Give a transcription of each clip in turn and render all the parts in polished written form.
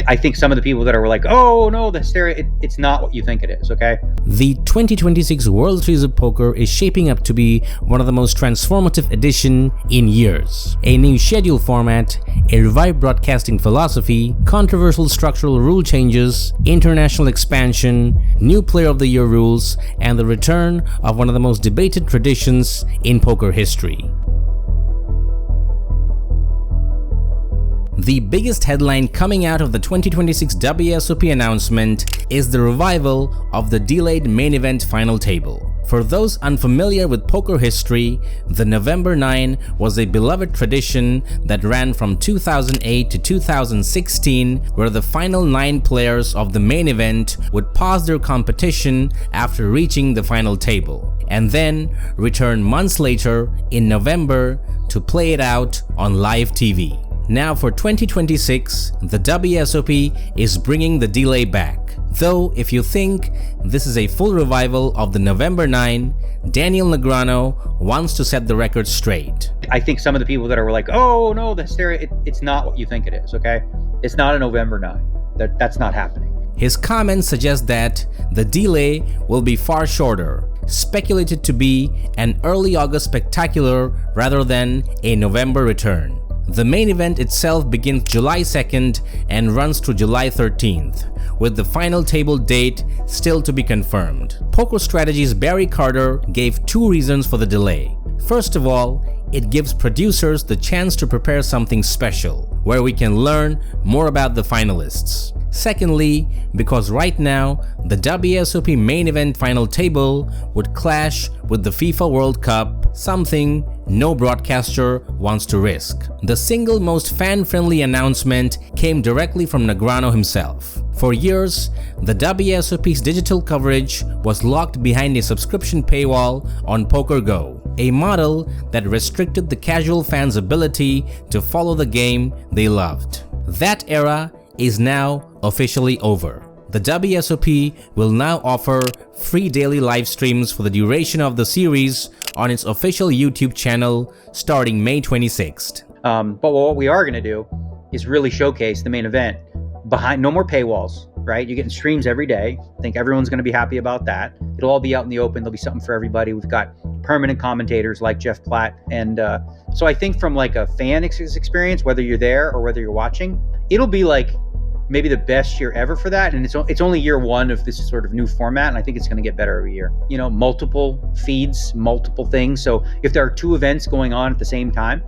I think some of the people that are like, oh no, the hysteria, it's not what you think it is, okay? The 2026 World Series of Poker is shaping up to be one of the most transformative editions in years. A new schedule format, a revived broadcasting philosophy, controversial structural rule changes, international expansion, new Player of the Year rules, and the return of one of the most debated traditions in poker history. The biggest headline coming out of the 2026 WSOP announcement is the revival of the delayed main event final table. For those unfamiliar with poker history, the November 9 was a beloved tradition that ran from 2008 to 2016, where the final 9 players of the main event would pause their competition after reaching the final table, and then return months later in November to play it out on live TV. Now for 2026, the WSOP is bringing the delay back. Though if you think this is a full revival of the November 9, Daniel Negreanu wants to set the record straight. I think some of the people that are like, oh no, the hysteria, it's not what you think it is, okay? It's not a November 9. That's not happening. His comments suggest that the delay will be far shorter, speculated to be an early August spectacular rather than a November return. The main event itself begins July 2nd and runs through July 13th, with the final table date still to be confirmed. Poker Strategy's Barry Carter gave 2 reasons for the delay. First of all, it gives producers the chance to prepare something special, where we can learn more about the finalists. Secondly, because right now, the WSOP main event final table would clash with the FIFA World Cup, something no broadcaster wants to risk. The single most fan-friendly announcement came directly from Negreanu himself. For years, the WSOP's digital coverage was locked behind a subscription paywall on PokerGo, a model that restricted the casual fans' ability to follow the game they loved. That era is now officially over. The WSOP will now offer free daily live streams for the duration of the series on its official YouTube channel starting May 26th. But what we are going to do is really showcase the main event behind no more paywalls, right? You're getting streams every day. I think everyone's going to be happy about that. It'll all be out in the open. There'll be something for everybody. We've got permanent commentators like Jeff Platt. And so I think from like a fan experience, whether you're there or whether you're watching, it'll be like maybe the best year ever for that. And it's only year 1 of this sort of new format. And I think it's going to get better every year. You know, multiple feeds, multiple things. So if there are 2 events going on at the same time,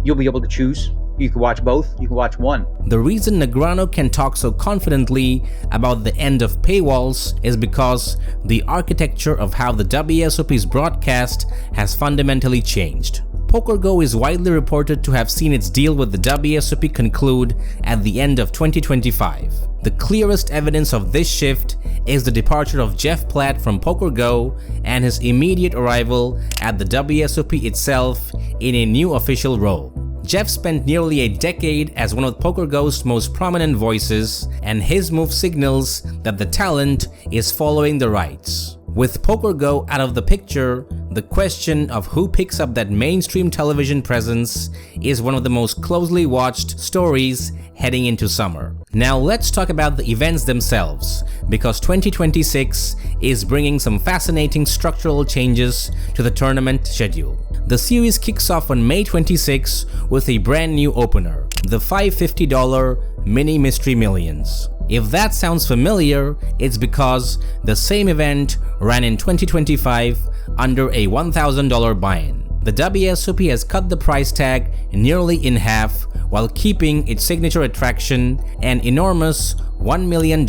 you'll be able to choose. You can watch both, you can watch one. The reason Negreanu can talk so confidently about the end of paywalls is because the architecture of how the WSOP's broadcast has fundamentally changed. PokerGo is widely reported to have seen its deal with the WSOP conclude at the end of 2025. The clearest evidence of this shift is the departure of Jeff Platt from PokerGo and his immediate arrival at the WSOP itself in a new official role. Jeff spent nearly a decade as one of PokerGo's most prominent voices, and his move signals that the talent is following the rights. With PokerGo out of the picture, the question of who picks up that mainstream television presence is one of the most closely watched stories heading into summer. Now let's talk about the events themselves, because 2026 is bringing some fascinating structural changes to the tournament schedule. The series kicks off on May 26 with a brand new opener, the $550 Mini Mystery Millions. If that sounds familiar, it's because the same event ran in 2025 under a $1,000 buy-in. The WSOP has cut the price tag nearly in half while keeping its signature attraction, an enormous $1 million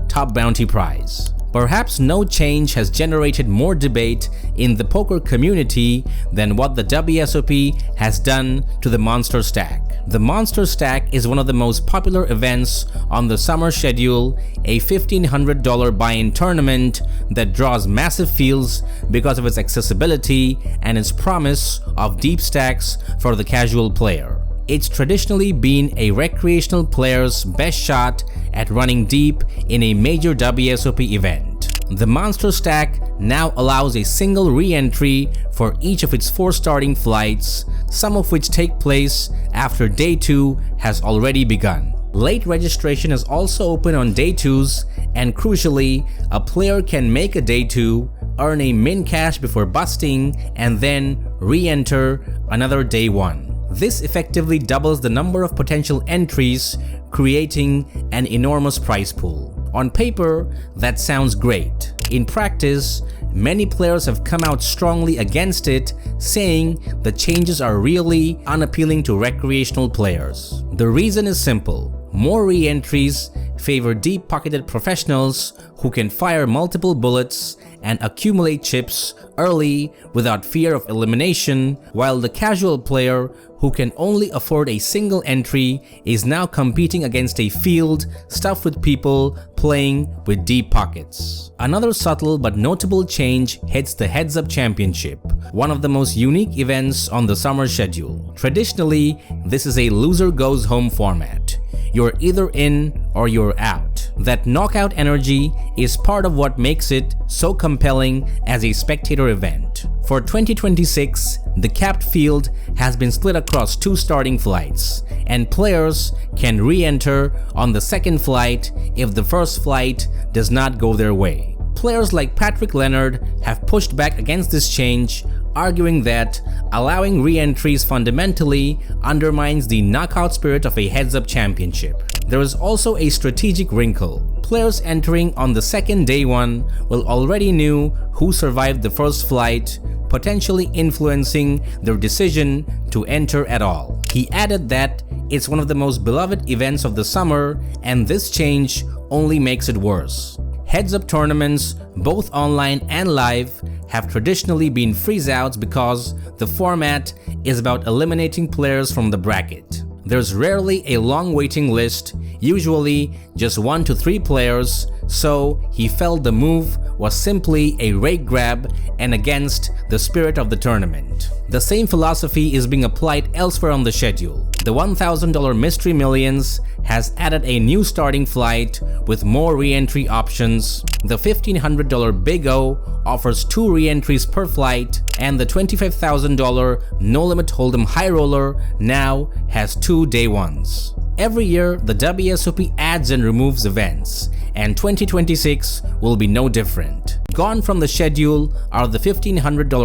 top bounty prize. Perhaps no change has generated more debate in the poker community than what the WSOP has done to the Monster Stack. The Monster Stack is one of the most popular events on the summer schedule, a $1,500 buy-in tournament that draws massive fields because of its accessibility and its promise of deep stacks for the casual player. It's traditionally been a recreational player's best shot at running deep in a major WSOP event. The Monster Stack now allows a single re-entry for each of its 4 starting flights, some of which take place after day 2 has already begun. Late registration is also open on day 2s, and crucially, a player can make a day 2, earn a min cash before busting, and then re-enter another day 1. This effectively doubles the number of potential entries, creating an enormous prize pool. On paper, that sounds great. In practice, many players have come out strongly against it, saying the changes are really unappealing to recreational players. The reason is simple. More re-entries favor deep-pocketed professionals who can fire multiple bullets and accumulate chips early without fear of elimination, while the casual player who can only afford a single entry is now competing against a field stuffed with people playing with deep pockets. Another subtle but notable change hits the Heads Up Championship, one of the most unique events on the summer schedule. Traditionally, this is a loser goes home format. You're either in or you're out. That knockout energy is part of what makes it so compelling as a spectator event. For 2026, the capped field has been split across 2 starting flights, and players can re-enter on the second flight if the first flight does not go their way. Players like Patrick Leonard have pushed back against this change, arguing that allowing re-entries fundamentally undermines the knockout spirit of a heads-up championship. There is also a strategic wrinkle. Players entering on the second day 1 will already know who survived the first flight, potentially influencing their decision to enter at all. He added that it's one of the most beloved events of the summer, and this change only makes it worse. Heads-up tournaments, both online and live, have traditionally been freeze-outs because the format is about eliminating players from the bracket. There's rarely a long waiting list, usually just 1 to 3 players, so he felt the move was simply a rake grab and against the spirit of the tournament. The same philosophy is being applied elsewhere on the schedule. The $1,000 Mystery Millions has added a new starting flight with more re-entry options. The $1,500 Big O offers 2 re-entries per flight, and the $25,000 No Limit Hold'em High Roller now has 2 day 1s. Every year, the WSOP adds and removes events, and 2026 will be no different. Gone from the schedule are the $1,500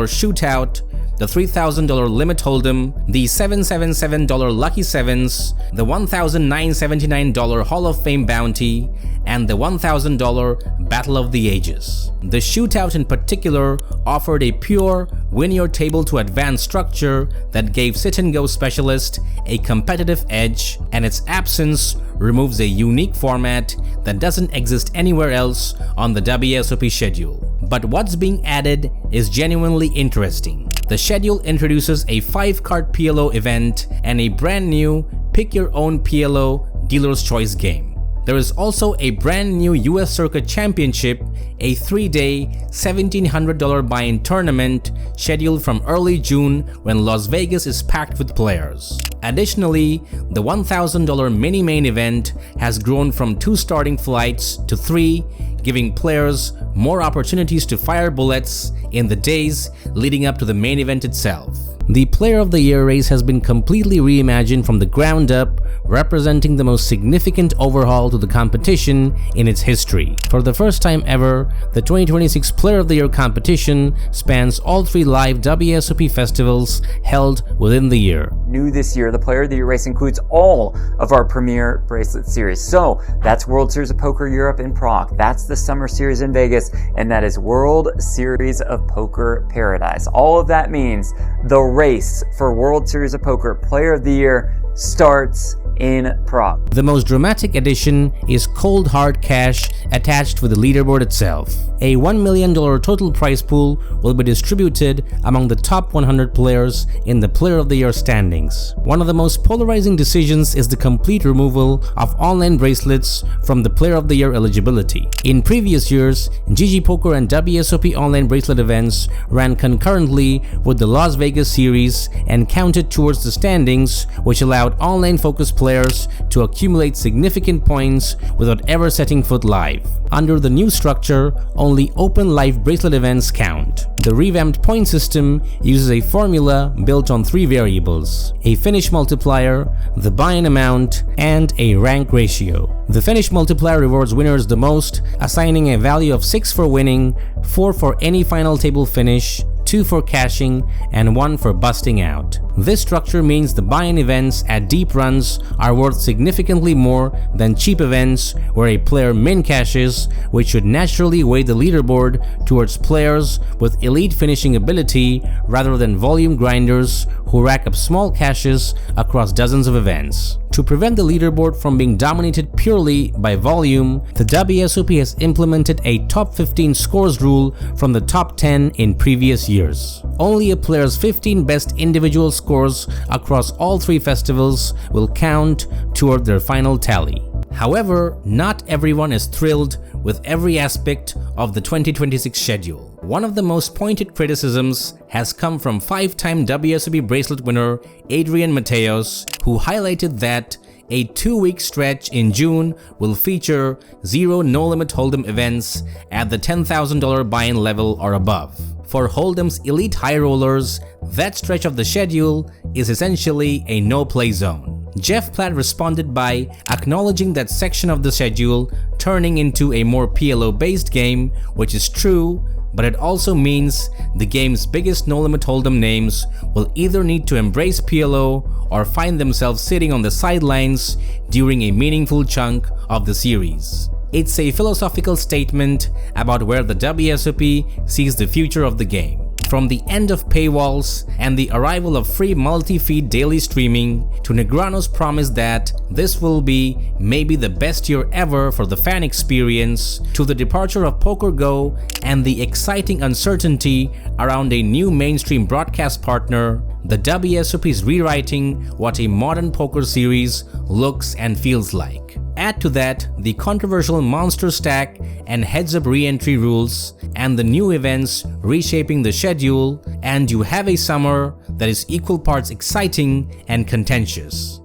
Shootout, the $3,000 Limit Hold'em, the $777 Lucky Sevens, the $1,979 Hall of Fame Bounty, and the $1,000 Battle of the Ages. The Shootout in particular offered a pure win-your-table-to-advance structure that gave sit-and-go specialist a competitive edge, and its absence removes a unique format that doesn't exist anywhere else on the WSOP schedule. But what's being added is genuinely interesting. The schedule introduces a 5-card PLO event and a brand new pick-your-own PLO dealer's choice game. There is also a brand new US Circuit Championship, a 3-day $1,700 buy-in tournament scheduled from early June when Las Vegas is packed with players. Additionally, the $1,000 mini main event has grown from 2 starting flights to 3, giving players more opportunities to fire bullets in the days leading up to the main event itself. The Player of the Year race has been completely reimagined from the ground up, representing the most significant overhaul to the competition in its history. For the first time ever, the 2026 Player of the Year competition spans all 3 live WSOP festivals held within the year. New this year, the Player of the Year race includes all of our premier bracelet series. So that's World Series of Poker Europe in Prague, that's the Summer Series in Vegas, and that is World Series of Poker Paradise. All of that means the race for World Series of Poker Player of the Year starts in Prague. The most dramatic addition is cold hard cash attached with the leaderboard itself. A $1 million total prize pool will be distributed among the top 100 players in the Player of the Year standings. One of the most polarizing decisions is the complete removal of online bracelets from the Player of the Year eligibility. In previous years, GG Poker and WSOP online bracelet events ran concurrently with the Las Vegas series and counted towards the standings, which allowed online focused players to accumulate significant points without ever setting foot live. Under the new structure, only open live bracelet events count. The revamped point system uses a formula built on 3 variables: a finish multiplier, the buy-in amount, and a rank ratio. The finish multiplier rewards winners the most, assigning a value of 6 for winning, 4 for any final table finish, 2 for cashing, and 1 for busting out. This structure means the buy-in events at deep runs are worth significantly more than cheap events where a player min cashes, which should naturally weigh the leaderboard towards players with elite finishing ability rather than volume grinders who rack up small cashes across dozens of events. To prevent the leaderboard from being dominated purely by volume, the WSOP has implemented a top 15 scores rule from the top 10 in previous years. Only a player's 15 best individual scores across all 3 festivals will count toward their final tally. However, not everyone is thrilled with every aspect of the 2026 schedule. One of the most pointed criticisms has come from 5-time WSOP bracelet winner Adrian Mateos, who highlighted that a 2-week stretch in June will feature 0 no-limit hold'em events at the $10,000 buy-in level or above. For hold'em's elite high rollers, that stretch of the schedule is essentially a no-play zone. Jeff Platt responded by acknowledging that section of the schedule turning into a more PLO-based game, which is true, but it also means the game's biggest no-limit hold'em names will either need to embrace PLO or find themselves sitting on the sidelines during a meaningful chunk of the series. It's a philosophical statement about where the WSOP sees the future of the game. From the end of paywalls and the arrival of free multi-feed daily streaming to Negreanu's promise that this will be maybe the best year ever for the fan experience, to the departure of Poker Go and the exciting uncertainty around a new mainstream broadcast partner, the WSOP is rewriting what a modern poker series looks and feels like. Add to that the controversial monster stack and heads-up re-entry rules and the new events reshaping the schedule, and you have a summer that is equal parts exciting and contentious.